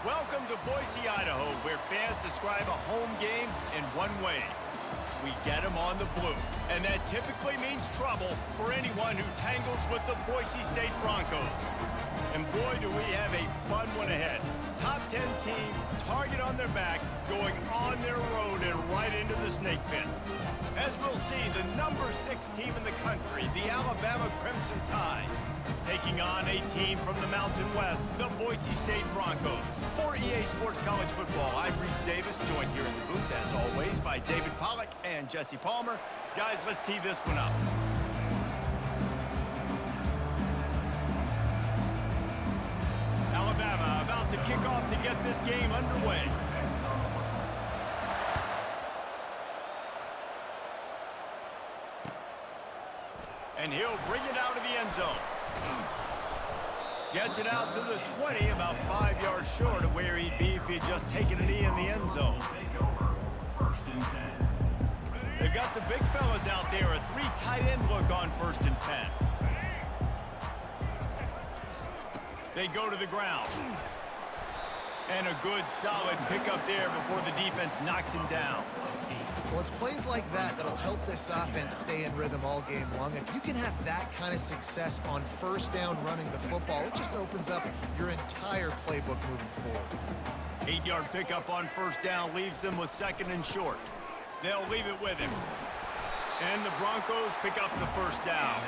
Welcome to Boise, Idaho, where fans describe a home game in one way. We get them on the blue, and that typically means trouble for anyone who tangles with the Boise State Broncos. And boy, do we have a fun one ahead. Top 10 team, target on their back, going on their road and right into the snake pit. As we'll see, the number 6 team in the country, the Alabama Crimson Tide, taking on a team from the Mountain West, the Boise State Broncos. For EA Sports College Football, I'm Reese Davis, joined here in the booth, as always, by David Pollack and Jesse Palmer. Guys, let's tee this one up. Alabama about to kick off to get this game underway. And he'll bring it out of the end zone. Gets it out to the 20, about 5 yards short of where he'd be if he had just taken a knee in the end zone. They've got the big fellas out there, a 3 tight end look on 1st and 10. They go to the ground. And a good, solid pickup there before the defense knocks him down. Well, it's plays like that that'll help this offense stay in rhythm all game long. If you can have that kind of success on 1st down running the football, it just opens up your entire playbook moving forward. 8-yard pickup on 1st down leaves them with 2nd and short. They'll leave it with him. And the Broncos pick up the 1st down.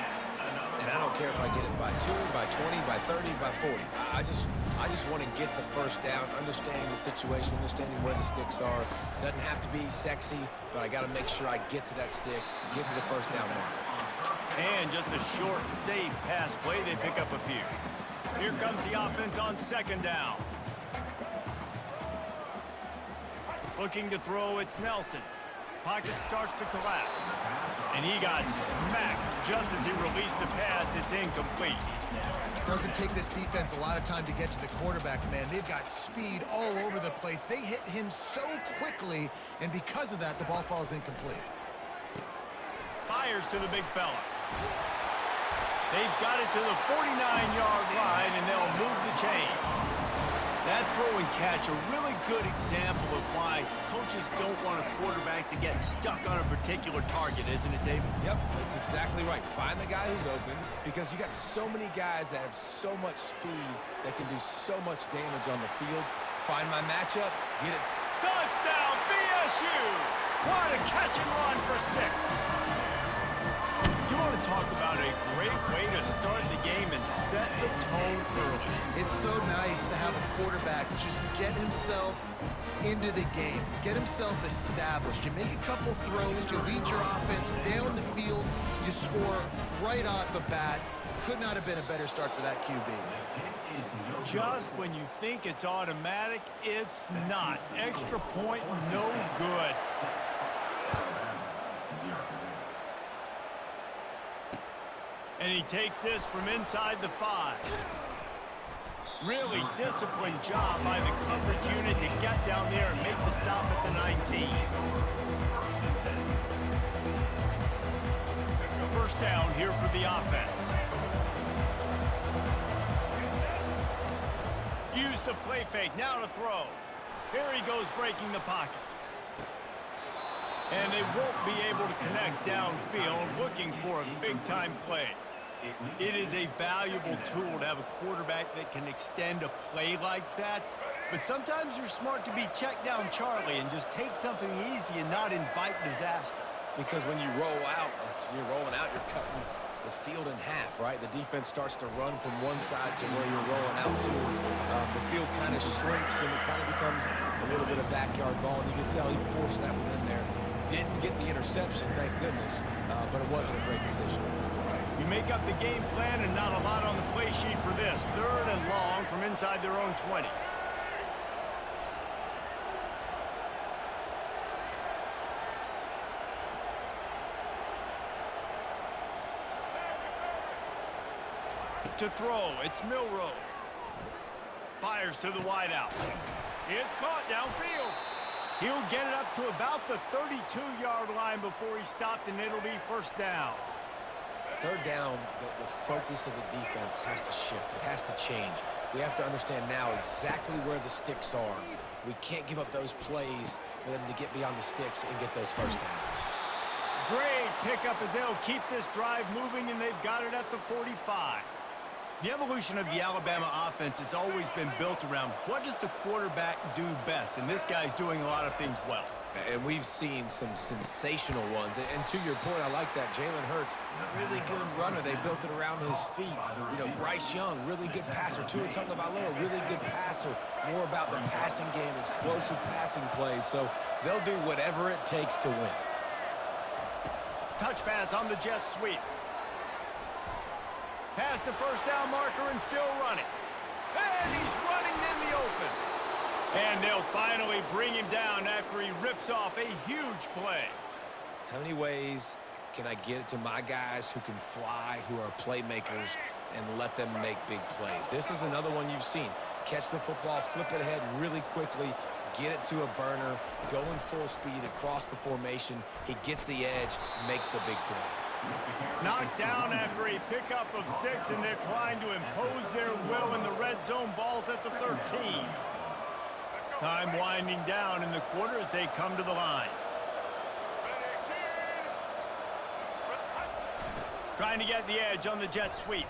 And I don't care if I get it by 2, by 20, by 30, by 40. I just want to get the 1st down, understanding the situation, understanding where the sticks are. Doesn't have to be sexy, but I got to make sure I get to that stick, get to the 1st down mark. And just a short, safe pass play, they pick up a few. Here comes the offense on 2nd down. Looking to throw, it's Nelson. Pocket starts to collapse. And he got smacked just as he released the pass. It's incomplete. Doesn't take this defense a lot of time to get to the quarterback, man. They've got speed all over the place. They hit him so quickly, and because of that, the ball falls incomplete. Fires to the big fella. They've got it to the 49-yard line, and they'll move the chains. That throw and catch, a really good example of why coaches don't want a quarterback to get stuck on a particular target, isn't it, David? Yep, that's exactly right. Find the guy who's open, because you got so many guys that have so much speed that can do so much damage on the field. Find my matchup, get it. Touchdown, BSU! What a catch and run for 6. You want to talk about a great way to start the game and set the tone early. It's so nice to have a quarterback just get himself into the game, get himself established. You make a couple throws, you lead your offense down the field, you score right off the bat. Could not have been a better start for that QB. Just when you think it's automatic, it's not. Extra point, no good. And he takes this from inside the 5. Really disciplined job by the coverage unit to get down there and make the stop at the 19. 1st down here for the offense. Use the play fake, now to throw. Here he goes breaking the pocket. And they won't be able to connect downfield looking for a big-time play. It is a valuable tool to have a quarterback that can extend a play like that. But sometimes you're smart to be check down Charlie and just take something easy and not invite disaster. Because when you roll out, you're rolling out, you're cutting the field in half, right? The defense starts to run from one side to where you're rolling out to. The field kind of shrinks and it kind of becomes a little bit of backyard ball. And you can tell he forced that one in there. Didn't get the interception, thank goodness, but it wasn't a great decision. You make up the game plan and not a lot on the play sheet for this. 3rd and long from inside their own 20. To throw, it's Milrow. Fires to the wideout. It's caught downfield. He'll get it up to about the 32-yard line before he stopped, and it'll be 1st down. 3rd down, the focus of the defense has to shift. It has to change. We have to understand now exactly where the sticks are. We can't give up those plays for them to get beyond the sticks and get those 1st downs. Great pickup as they'll keep this drive moving, and they've got it at the 45. The evolution of the Alabama offense has always been built around what does the quarterback do best, and this guy's doing a lot of things well. And we've seen some sensational ones. And to your point, I like that. Jalen Hurts, really good runner. They built it around his feet. You know, Bryce Young, really good passer. Tua Tagovailoa, really good passer. More about the passing game, explosive passing plays. So they'll do whatever it takes to win. Touch pass on the jet sweep. Past the 1st down marker and still running. And he's running in the open. And they'll finally bring him down after he rips off a huge play. How many ways can I get it to my guys who can fly, who are playmakers, and let them make big plays? This is another one you've seen. Catch the football, flip it ahead really quickly, get it to a burner, going full speed across the formation. He gets the edge, makes the big play. Knocked down after a pickup of 6, and they're trying to impose their will in the red zone. Ball's at the 13. Time winding down in the quarter as they come to the line. Trying to get the edge on the jet sweep.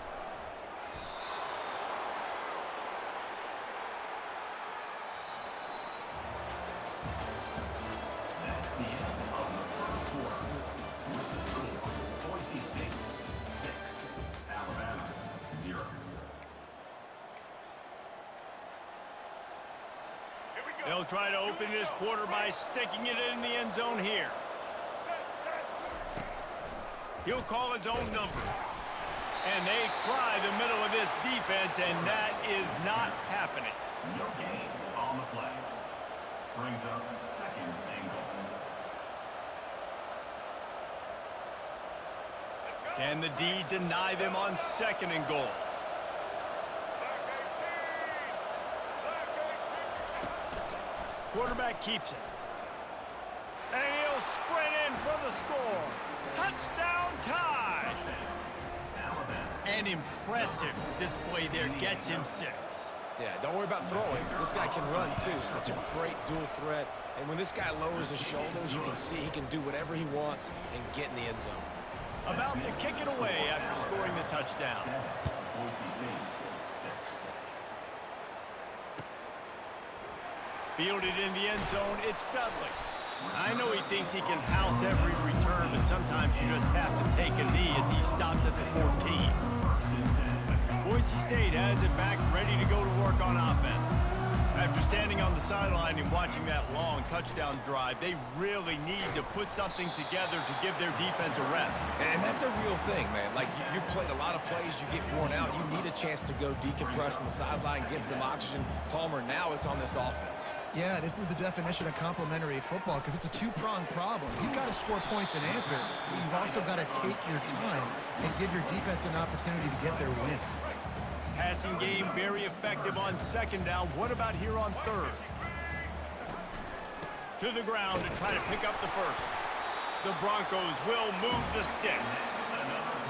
They'll try to open this quarter by sticking it in the end zone here. He'll call his own number. And they try the middle of this defense, and that is not happening. No gain on the play. Brings up 2nd and goal. Can the D deny them on 2nd and goal? Quarterback keeps it. And he'll sprint in for the score. Touchdown tie. An impressive display there gets him 6. Yeah, don't worry about throwing. This guy can run, too. Such a great dual threat. And when this guy lowers his shoulders, you can see he can do whatever he wants and get in the end zone. About to kick it away after scoring the touchdown. Fielded in the end zone, it's Dudley. I know he thinks he can house every return, but sometimes you just have to take a knee as he stopped at the 14. Boise State has it back, ready to go to work on offense. After standing on the sideline and watching that long touchdown drive, they really need to put something together to give their defense a rest. And that's a real thing, man. Like, you played a lot of plays, you get worn out. You need a chance to go decompress on the sideline, get some oxygen. Palmer, now it's on this offense. Yeah, this is the definition of complementary football because it's a two-pronged problem. You've got to score points and answer, but you've also got to take your time and give your defense an opportunity to get their win. Passing game very effective on 2nd down. What about here on 3rd? To the ground to try to pick up the 1st. The Broncos will move the sticks.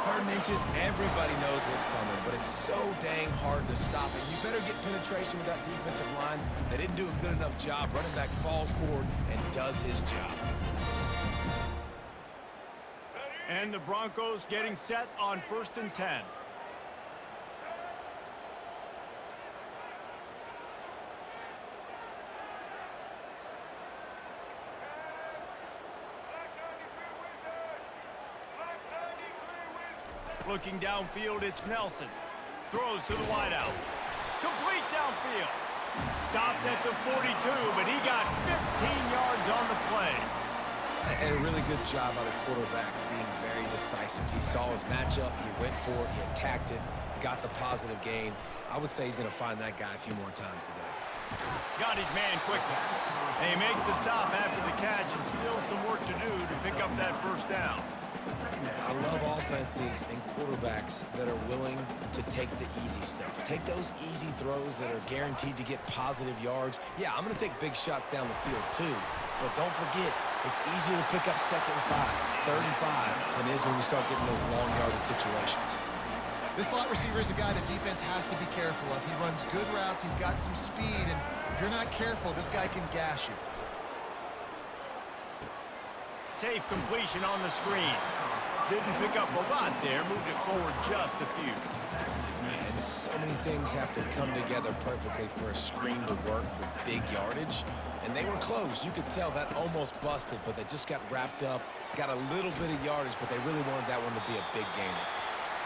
3rd and inches, everybody knows what's coming, but it's so dang hard to stop it. You better get penetration with that defensive line. They didn't do a good enough job. Running back falls forward and does his job. And the Broncos getting set on 1st and 10. Looking downfield, it's Nelson. Throws to the wideout. Complete downfield. Stopped at the 42, but he got 15 yards on the play. And a really good job by the quarterback being very decisive. He saw his matchup, he went for it, he attacked it, got the positive gain. I would say he's going to find that guy a few more times today. Got his man quickly. They make the stop after the catch, and still some work to do to pick up that first down. I love offenses and quarterbacks that are willing to take the easy stuff. Take those easy throws that are guaranteed to get positive yards. Yeah, I'm going to take big shots down the field too. But don't forget, it's easier to pick up 2nd and 5, 3rd and 5 than it is when we start getting those long yardage situations. This slot receiver is a guy the defense has to be careful of. He runs good routes, he's got some speed, and if you're not careful, this guy can gash you. Safe completion on the screen. Didn't pick up a lot there, moved it forward just a few. And so many things have to come together perfectly for a screen to work for big yardage. And they were close. You could tell that almost busted, but they just got wrapped up, got a little bit of yardage, but they really wanted that one to be a big gainer.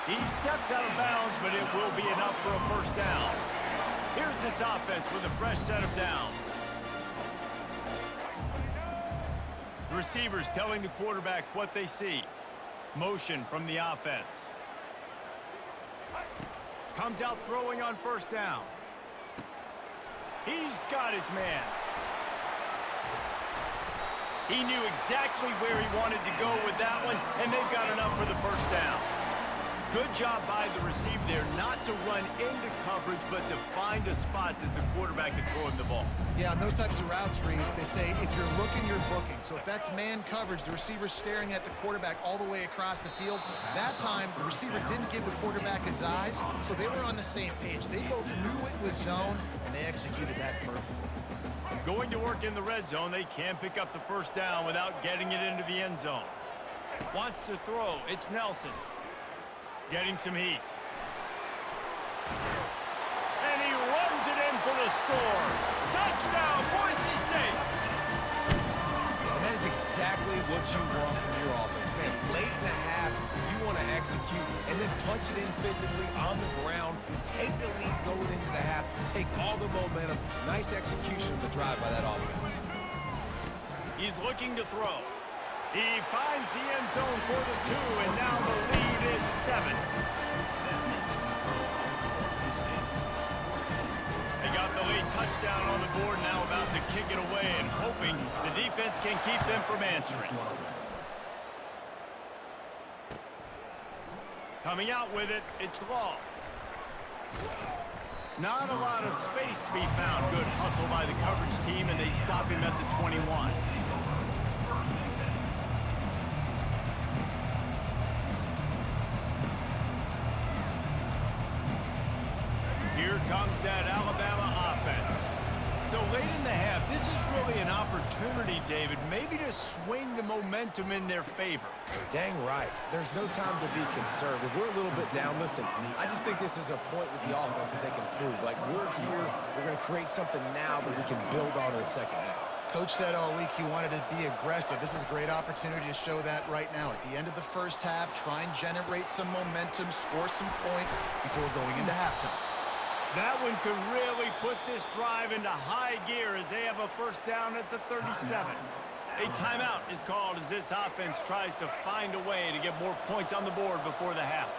He steps out of bounds, but it will be enough for a first down. Here's this offense with a fresh set of downs. Receivers telling the quarterback what they see. Motion from the offense. Comes out throwing on first down. He's got his man. He knew exactly where he wanted to go with that one, and they've got enough for the first down. Good job by the receiver there, not to run into coverage, but to find a spot that the quarterback can throw him the ball. Yeah, on those types of routes, Reese, they say if you're looking, you're booking. So if that's man coverage, the receiver's staring at the quarterback all the way across the field. That time, the receiver didn't give the quarterback his eyes, so they were on the same page. They both knew it was zone, and they executed that perfectly. Going to work in the red zone, they can pick up the first down without getting it into the end zone. Wants to throw, it's Nelson. Getting some heat. And he runs it in for the score. Touchdown, Boise State! And that is exactly what you want from your offense. Man, late in the half, you want to execute and then punch it in physically on the ground, take the lead going into the half, take all the momentum. Nice execution of the drive by that offense. He's looking to throw. He finds the end zone for the 2, and now the lead is 7. They got the late touchdown on the board, now about to kick it away and hoping the defense can keep them from answering. Coming out with it, it's Law. Not a lot of space to be found. Good hustle by the coverage team, and they stop him at the 21. Here comes that Alabama offense. So late in the half, this is really an opportunity, David, maybe to swing the momentum in their favor. Dang right. There's no time to be conservative. We're a little bit down. Listen, I just think this is a point with the offense that they can prove. Like, we're here, we're going to create something now that we can build on in the second half. Coach said all week he wanted to be aggressive. This is a great opportunity to show that right now. At the end of the first half, try and generate some momentum, score some points before going into halftime. That one could really put this drive into high gear as they have a first down at the 37. A timeout is called as this offense tries to find a way to get more points on the board before the half.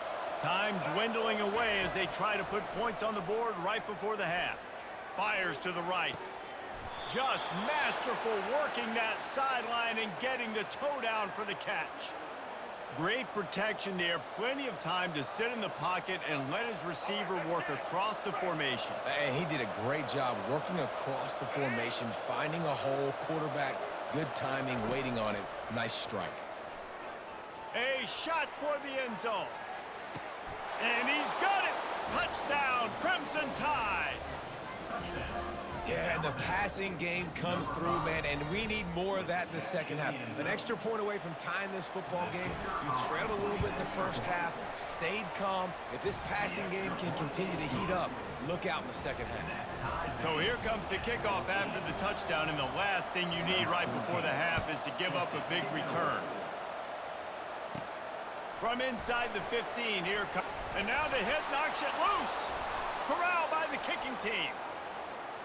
Time dwindling away as they try to put points on the board right before the half. Fires to the right. Just masterful working that sideline and getting the toe down for the catch. Great protection there. Plenty of time to sit in the pocket and let his receiver work across the formation. And he did a great job working across the formation, finding a hole, quarterback, good timing, waiting on it. Nice strike. A shot toward the end zone. And he's got it. Touchdown, Crimson Tide. Yeah, and the passing game comes through, man, and we need more of that in the second half. An extra point away from tying this football game. You trailed a little bit in the first half, stayed calm. If this passing game can continue to heat up, look out in the second half. So here comes the kickoff after the touchdown, and the last thing you need right before the half is to give up a big return. From inside the 15, here comes, and now the hit knocks it loose. Corralled by the kicking team.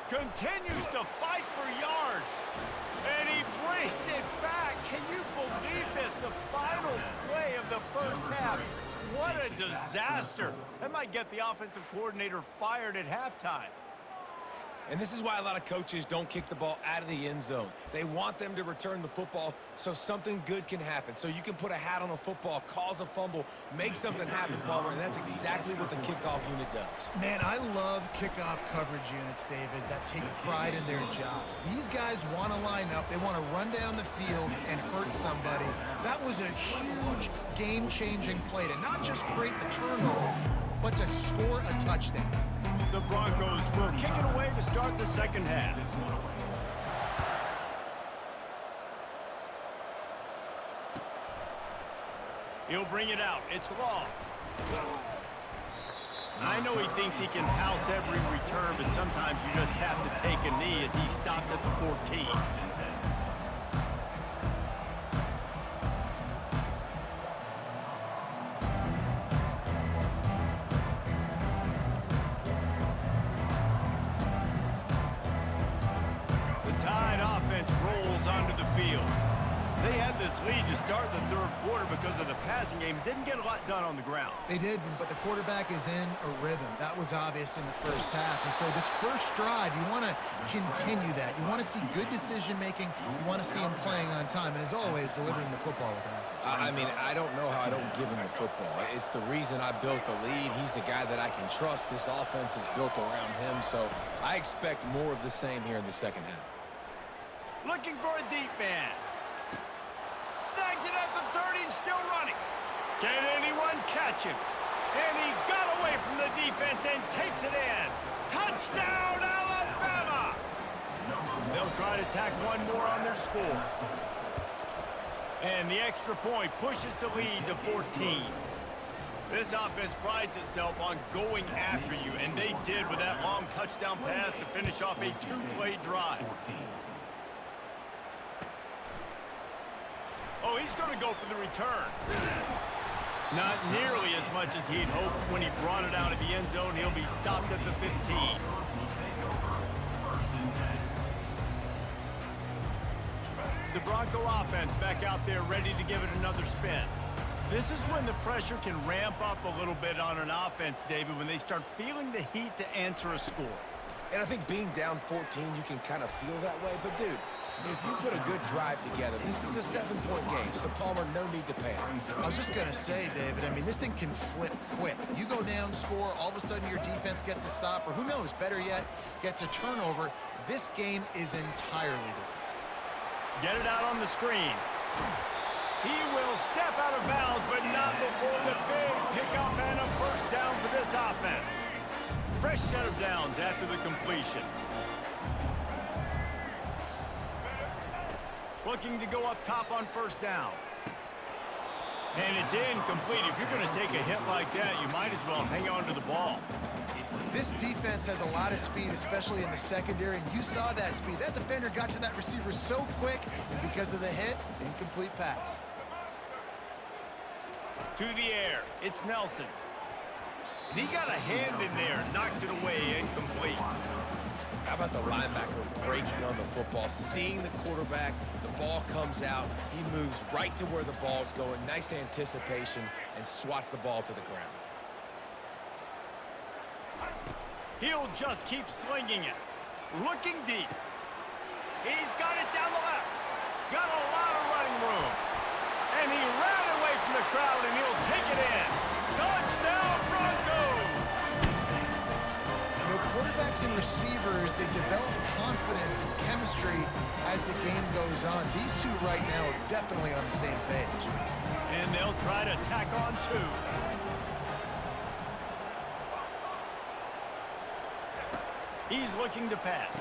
Continues to fight for yards. And he brings it back. Can you believe this? The final play of the first half. What a disaster. That might get the offensive coordinator fired at halftime. And this is why a lot of coaches don't kick the ball out of the end zone. They want them to return the football so something good can happen. So you can put a hat on a football, cause a fumble, make something happen, Palmer, and that's exactly what the kickoff unit does. Man, I love kickoff coverage units, David, that take pride in their jobs. These guys want to line up. They want to run down the field and hurt somebody. That was a huge game-changing play to not just create the turnover, but to score a touchdown. The Broncos will kick it away to start the second half. He'll bring it out. It's long. I know he thinks he can house every return, but sometimes you just have to take a knee as he stopped at the 14. They had this lead to start the third quarter because of the passing game. Didn't get a lot done on the ground. They did, but the quarterback is in a rhythm. That was obvious in the first half. And so this first drive, you want to continue that. You want to see good decision-making. You want to see him playing on time. And as always, delivering the football with accuracy. I mean, I don't know how I don't give him the football. It's the reason I built the lead. He's the guy that I can trust. This offense is built around him. So I expect more of the same here in the second half. Looking for a deep man. Snags it at the 30 and still running. Can anyone catch him? And he got away from the defense and takes it in. Touchdown, Alabama! They'll try to tack one more on their score. And the extra point pushes the lead to 14. This offense prides itself on going after you, and they did with that long touchdown pass to finish off a two-play drive. Oh, he's going to go for the return. Not nearly as much as he'd hoped when he brought it out of the end zone. He'll be stopped at the 15. The Bronco offense back out there ready to give it another spin. This is when the pressure can ramp up a little bit on an offense, David, when they start feeling the heat to answer a score. And I think being down 14, you can kind of feel that way. But, dude, if you put a good drive together, this is a 7-point game, so Palmer, no need to panic. I was just going to say, David, I mean, this thing can flip quick. You go down, score, all of a sudden your defense gets a stop, or who knows, better yet, gets a turnover. This game is entirely different. Get it out on the screen. He will step out of bounds, but not before the big pickup and a first down for this offense. Fresh set of downs after the completion. Looking to go up top on first down. And it's incomplete. If you're going to take a hit like that, you might as well hang on to the ball. This defense has a lot of speed, especially in the secondary, and you saw that speed. That defender got to that receiver so quick, and because of the hit, incomplete pass. To the air, it's Nelson. And he got a hand in there, knocks it away, incomplete. How about the linebacker breaking on the football, seeing the quarterback, the ball comes out, he moves right to where the ball's going, nice anticipation, and swats the ball to the ground. He'll just keep slinging it. Looking deep. He's got it down the left. Got a lot of running room. And he ran away from the crowd, and he'll take it in. Touchdown, Broncos! You know, quarterbacks and receivers, they develop confidence and chemistry as the game goes on. These two right now are definitely on the same page. And they'll try to tack on two. He's looking to pass.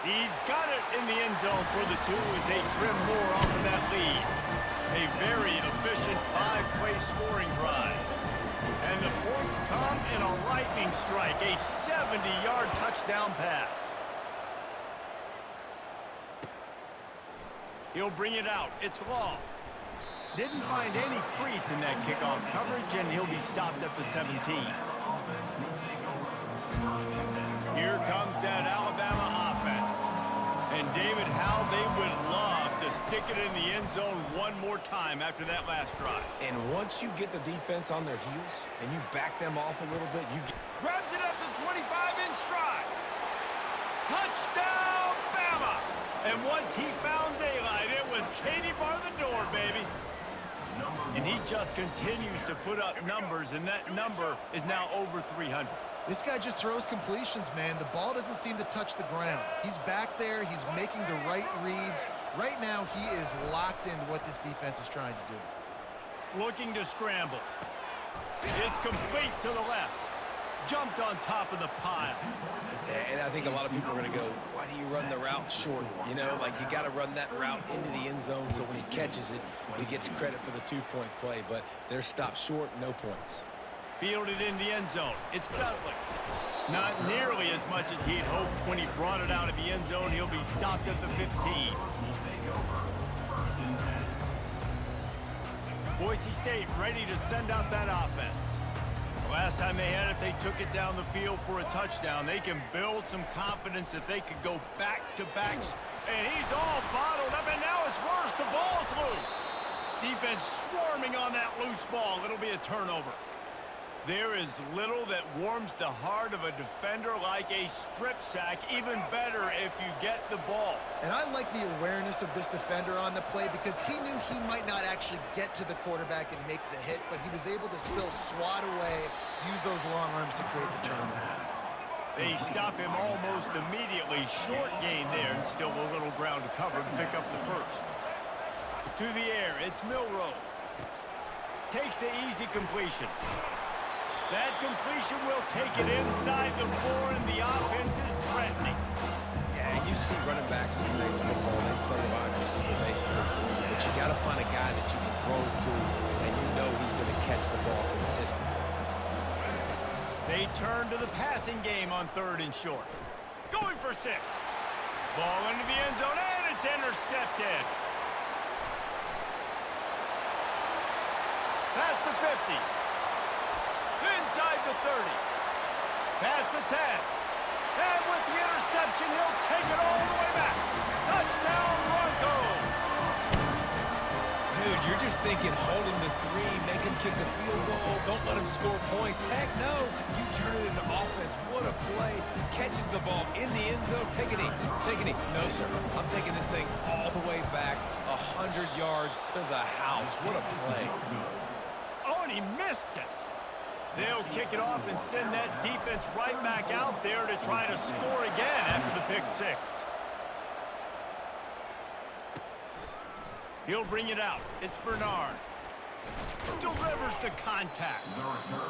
He's got it in the end zone for the 2 as they trim more off of that lead. A very efficient 5-play scoring drive. And the points come in a lightning strike, a 70-yard touchdown pass. He'll bring it out. It's long. Didn't find any crease in that kickoff coverage, and he'll be stopped at the 17. Here comes that Alabama offense. And David, how they would love to stick it in the end zone one more time after that last drive. And once you get the defense on their heels and you back them off a little bit, you get... Grabs it at the 25-inch stride. Touchdown, Bama! And once he found daylight, it was Katie bar the door, baby. And he just continues to put up numbers, and that number is now over 300. This guy just throws completions, man. The ball doesn't seem to touch the ground. He's back there. He's making the right reads. Right now, he is locked into what this defense is trying to do. Looking to scramble. It's complete to the left. Jumped on top of the pile. Yeah, and I think a lot of people are going to go, why do you run the route short? You know, like you got to run that route into the end zone so when he catches it, he gets credit for the 2-point play. But they're stopped short, no points. Fielded in the end zone. It's Dudley. Not nearly as much as he'd hoped when he brought it out of the end zone. He'll be stopped at the 15. Boise State ready to send out that offense. The last time they had it, they took it down the field for a touchdown. They can build some confidence that they could go back-to-back. And he's all bottled up, and now it's worse. The ball's loose. Defense swarming on that loose ball. It'll be a turnover. There is little that warms the heart of a defender like a strip sack. Even better if you get the ball. And I like the awareness of this defender on the play because he knew he might not actually get to the quarterback and make the hit, but he was able to still swat away, use those long arms to create the turnover. They stop him almost immediately. Short gain there, and still a little ground to cover to pick up the first. To the air, it's Milroe. Takes the easy completion. That completion will take it inside the 4, and the offense is threatening. Yeah, you see running backs in today's football, they play wide receiver basically for you, but you got to find a guy that you can throw it to, and you know he's going to catch the ball consistently. They turn to the passing game on 3rd and short. Going for 6. Ball into the end zone, and it's intercepted. Past the 50. Inside the 30. Past the 10. And with the interception, he'll take it all the way back. Touchdown, Broncos. Dude, you're just thinking hold him to 3, make him kick the field goal, don't let him score points. Heck no, you turn it into offense. What a play. Catches the ball in the end zone. Take a knee. Take a knee. No, sir. I'm taking this thing all the way back 100 yards to the house. What a play. Oh, and he missed it. They'll kick it off and send that defense right back out there to try to score again after the pick 6. He'll bring it out. It's Bernard. Delivers the contact.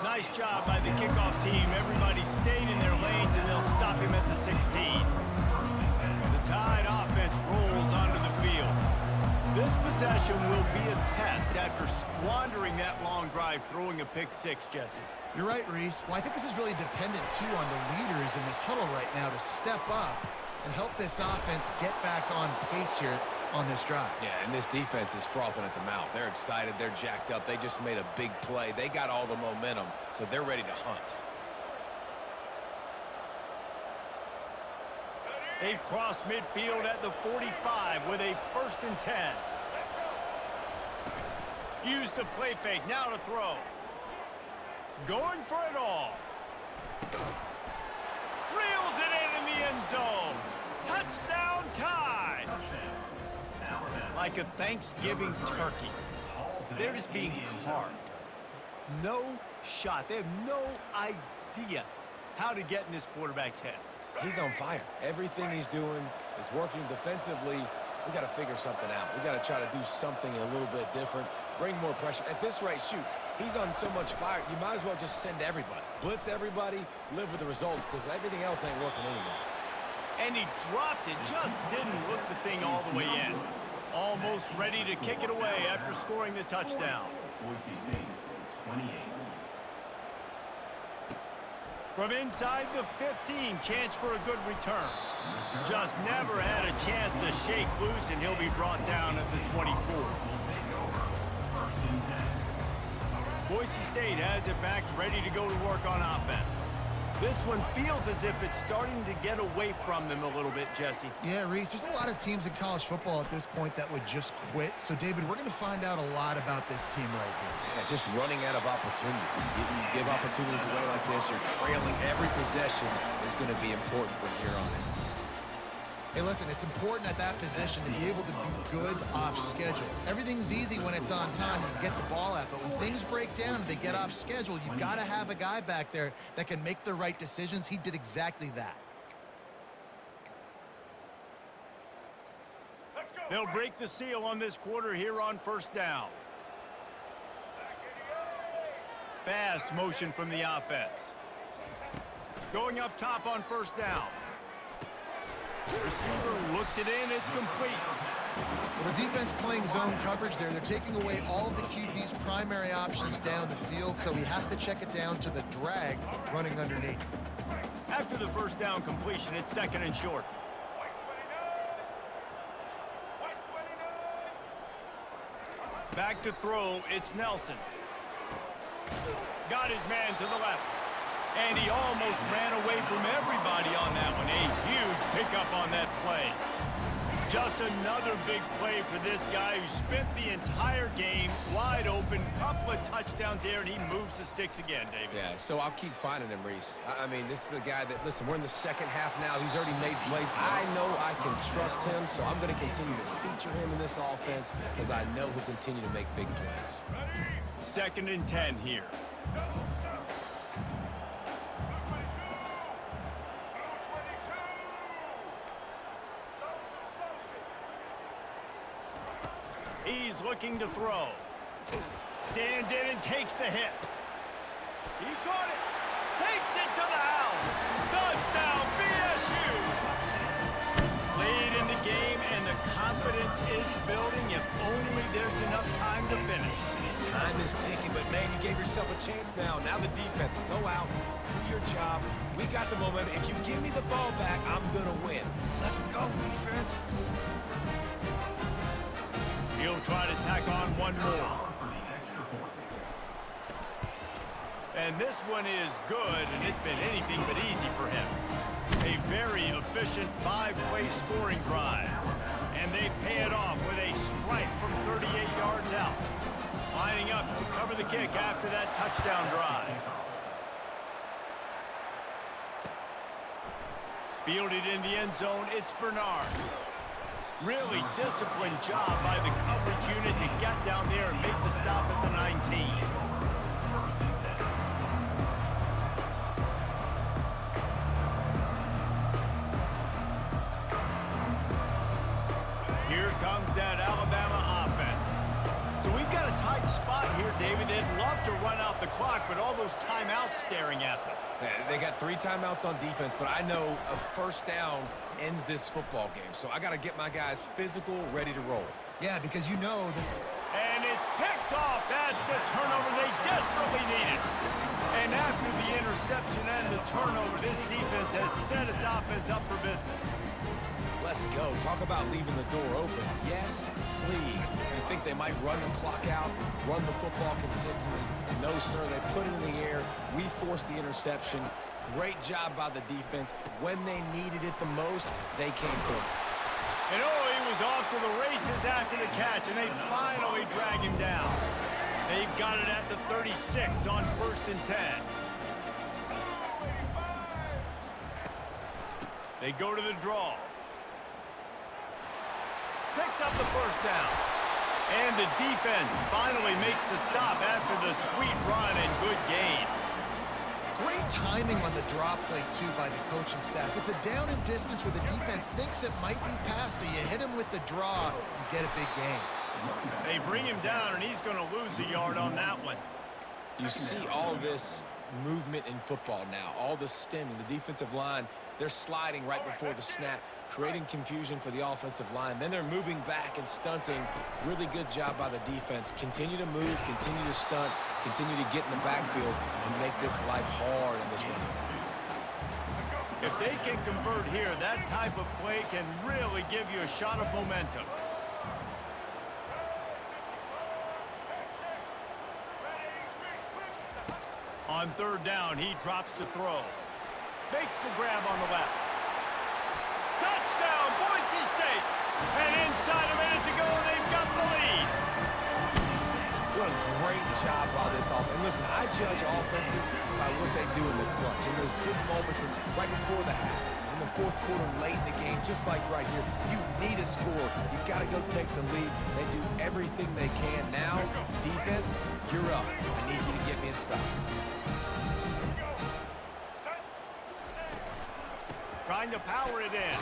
Nice job by the kickoff team. Everybody stayed in their lanes, and they'll stop him at the 16. The Tide offense rolls onto the field. This possession will be a test after squandering that long drive, throwing a pick 6, Jesse. You're right, Reese. Well, I think this is really dependent, too, on the leaders in this huddle right now to step up and help this offense get back on pace here on this drive. Yeah, and this defense is frothing at the mouth. They're excited. They're jacked up. They just made a big play. They got all the momentum, so they're ready to hunt. They cross midfield at the 45 with a 1st and 10. Use the play fake, now to throw. Going for it all. Reels it in the end zone. Touchdown, Tide. Like a Thanksgiving turkey. They're just being carved. No shot. They have no idea how to get in this quarterback's head. He's on fire. Everything he's doing is working defensively. We got to figure something out. We got to try to do something a little bit different, bring more pressure. At this rate, shoot, he's on so much fire, you might as well just send everybody. Blitz everybody, live with the results, because everything else ain't working anyways. And he dropped it, just didn't look the thing all the way in. Almost ready to kick it away after scoring the touchdown. Boise State, 28. From inside the 15, chance for a good return. Just never had a chance to shake loose, and he'll be brought down at the 24. Boise State has it back, ready to go to work on offense. This one feels as if it's starting to get away from them a little bit, Jesse. Yeah, Reese, there's a lot of teams in college football at this point that would just quit. So, David, we're going to find out a lot about this team right here. Yeah, just running out of opportunities. You give opportunities away like this, you're trailing. Every possession is going to be important from here on in. Hey, listen, it's important at that position to be able to do good off schedule. Everything's easy when it's on time. You can get the ball out, but when things break down and they get off schedule, you've got to have a guy back there that can make the right decisions. He did exactly that. They'll break the seal on this quarter here on first down. Fast motion from the offense. Going up top on first down. Receiver looks it in, it's complete. Well, the defense playing zone coverage there. They're taking away all of the QB's primary options down the field, so he has to check it down to the drag running underneath. After the first down completion, it's second and short. Back to throw, it's Nelson. Got his man to the left. And he almost ran away from everybody on that one. A huge pickup on that play. Just another big play for this guy who spent the entire game wide open. Couple of touchdowns there, and he moves the sticks again, David. Yeah, so I'll keep finding him, Reese. I mean, this is the guy that, listen, we're in the second half now. He's already made plays. I know I can trust him, so I'm going to continue to feature him in this offense because I know he'll continue to make big plays. Second and 10 here. He's looking to throw. Stands in and takes the hit. He caught it. Takes it to the house. Touchdown, BSU. Late in the game, and the confidence is building if only there's enough time to finish. Time is ticking, but, man, you gave yourself a chance now. Now the defense, go out, do your job. We got the momentum. If you give me the ball back, I'm going to win. Let's go, defense. He'll try to tack on one more. And this one is good, and it's been anything but easy for him. A very efficient five-play scoring drive. And they pay it off with a strike from 38 yards out. Lining up to cover the kick after that touchdown drive. Fielded in the end zone, it's Bernard. Really disciplined job by the coverage unit to get down there and make the stop at the 19. Here comes that Alabama offense. So we've got a tight spot here, David. They'd love to run out the clock, but all those timeouts staring at them. They got 3 timeouts on defense, but I know a first down ends this football game. So I got to get my guys physical, ready to roll. Yeah, because you know this. And it's picked off. That's the turnover they desperately needed. And after the interception and the turnover, this defense has set its offense up for business. Let's go. Talk about leaving the door open. Yes, please. You think they might run the clock out, run the football consistently? No, sir. They put it in the air. We forced the interception. Great job by the defense. When they needed it the most, they came through. And he was off to the races after the catch, and they finally drag him down. They've got it at the 36 on first and 10. They go to the draw. Picks up the first down. And the defense finally makes the stop after the sweet run and good gain. Great timing on the draw play, too, by the coaching staff. It's a down and distance where the defense thinks it might be past, so you hit him with the draw and get a big gain. They bring him down, and he's going to lose a yard on that one. You see all this movement in football now. All the stemming, the defensive line, they're sliding right before the snap, creating confusion for the offensive line. Then they're moving back and stunting. Really good job by the defense. Continue to move, continue to stunt, continue to get in the backfield and make this life hard in this running back. If they can convert here, that type of play can really give you a shot of momentum. On third down, he drops to throw. Makes the grab on the left. Touchdown, Boise State! And inside a minute to go, they've got the lead. What a great job by this offense. And listen, I judge offenses by what they do in the clutch. In those big moments and right before the half, in the fourth quarter, late in the game, just like right here, you need a score. You got to go take the lead. They do everything they can. Now, defense, you're up. I need you to get me a stop. Trying to power it in.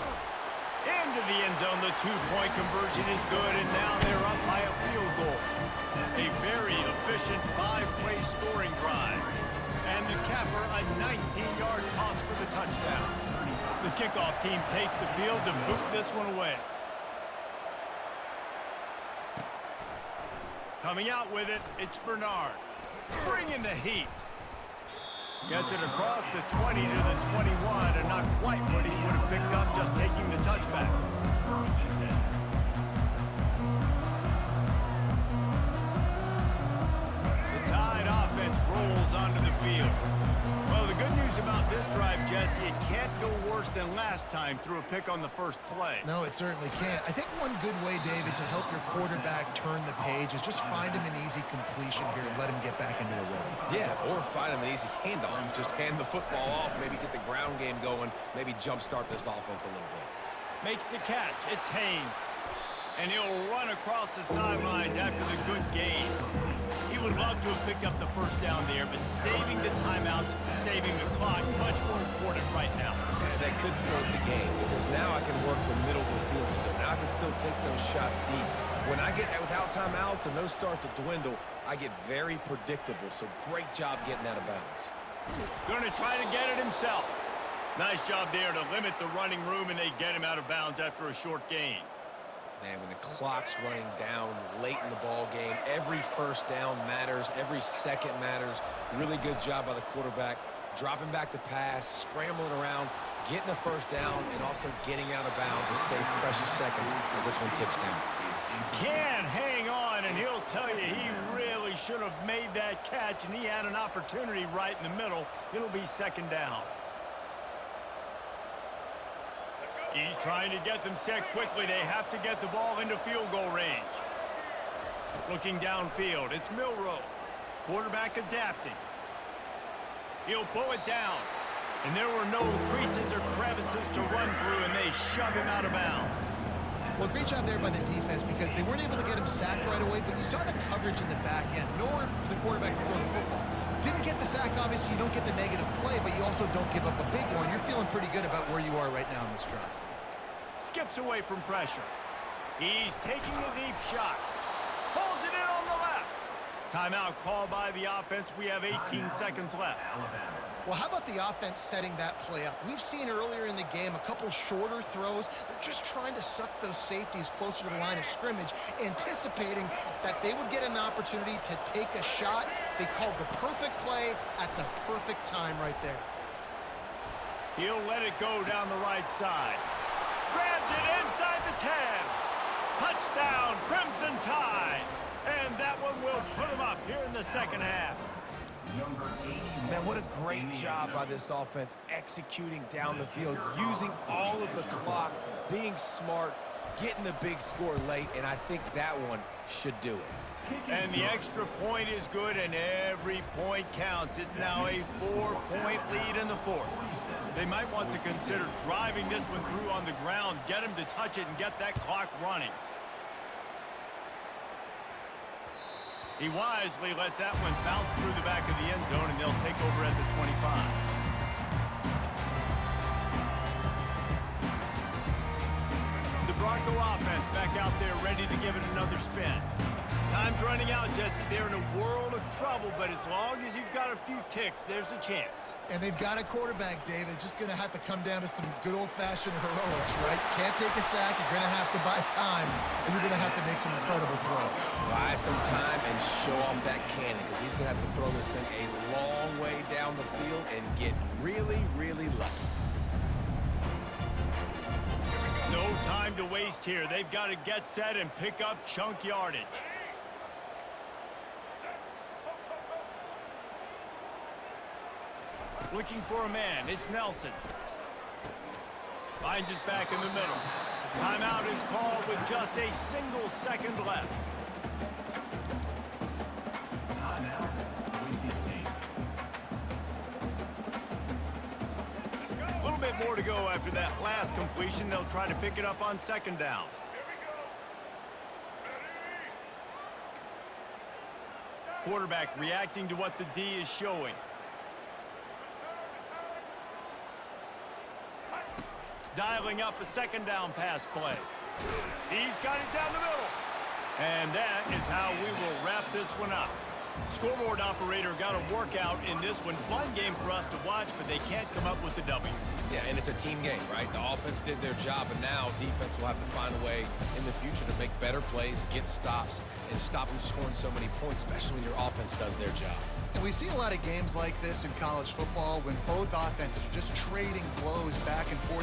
Into the end zone, the two-point conversion is good, and now they're up by a field goal. A very efficient five-play scoring drive. And the capper, a 19-yard toss for the touchdown. The kickoff team takes the field to boot this one away. Coming out with it, it's Bernard. Bringing the heat. Gets it across the 20 to the 21, and not quite what he would have picked up just taking the touchback. The Tide offense rolls onto the field. Well, the good news about this drive, Jesse, it can't go worse than last time through a pick on the first play. No, it certainly can't. I think one good way, David, to help your quarterback turn the page is just find him an easy completion here and let him get back into a rhythm. Yeah, or find him an easy handoff. Just hand the football off, maybe get the ground game going, maybe jumpstart this offense a little bit. Makes the catch. It's Haynes. And he'll run across the sidelines after the good gain. He would love to have picked up the first down there, but saving the timeouts, saving the clock, much more important right now. Yeah, that could save the game, because now I can work the middle of the field still. Now I can still take those shots deep. When I get without timeouts and those start to dwindle, I get very predictable. So great job getting out of bounds. Going to try to get it himself. Nice job there to limit the running room, and they get him out of bounds after a short gain. Man, when the clock's running down late in the ball game, every first down matters, every second matters. Really good job by the quarterback, dropping back to pass, scrambling around, getting the first down, and also getting out of bounds to save precious seconds as this one ticks down. Can hang on, and he'll tell you he really should have made that catch, and he had an opportunity right in the middle. It'll be second down. He's trying to get them set quickly. They have to get the ball into field goal range. Looking downfield, it's Milroe. Quarterback adapting. He'll pull it down. And there were no creases or crevices to run through, and they shove him out of bounds. Well, great job there by the defense because they weren't able to get him sacked right away, but you saw the coverage in the back end, nor for the quarterback to throw the football. Didn't get the sack, obviously, you don't get the negative play, but you also don't give up a big one. You're feeling pretty good about where you are right now in this drive. Skips away from pressure. He's taking a deep shot. Pulls it in on the left. Timeout called by the offense. We have 18 seconds left. Well, how about the offense setting that play up? We've seen earlier in the game a couple shorter throws. They're just trying to suck those safeties closer to the line of scrimmage, anticipating that they would get an opportunity to take a shot. They called the perfect play at the perfect time right there. He'll let it go down the right side. Grabs it inside the 10. Touchdown, Crimson Tide. And that one will put him up here in the second half. Man, what a great job by this offense executing down the field, using all of the clock, being smart, getting the big score late, and I think that one should do it. And the extra point is good, and every point counts. It's now a 4-point lead in the fourth. They might want to consider driving this one through on the ground, get him to touch it, and get that clock running. He wisely lets that one bounce through the back of the end zone, and they'll take over at the 25. The Bronco offense back out there ready to give it another spin. Time's running out, Jesse. They're in a world of trouble, but as long as you've got a few ticks, there's a chance. And they've got a quarterback, David. Just going to have to come down to some good old-fashioned heroics, right? Can't take a sack. You're going to have to buy time, and you're going to have to make some incredible throws. Buy some time and show off that cannon, because he's going to have to throw this thing a long way down the field and get really, really lucky. No time to waste here. They've got to get set and pick up chunk yardage. Looking for a man. It's Nelson. Finds his back in the middle. Timeout is called with just a single second left. Timeout, Boise State. A little bit more to go after that last completion. They'll try to pick it up on second down. Quarterback reacting to what the D is showing. Dialing up a second down pass play. He's got it down the middle. And that is how we will wrap this one up. Scoreboard operator got a workout in this one. Fun game for us to watch, but they can't come up with a W. Yeah, and it's a team game, right? The offense did their job, and now defense will have to find a way in the future to make better plays, get stops, and stop them scoring so many points, especially when your offense does their job. And we see a lot of games like this in college football when both offenses are just trading blows back and forth.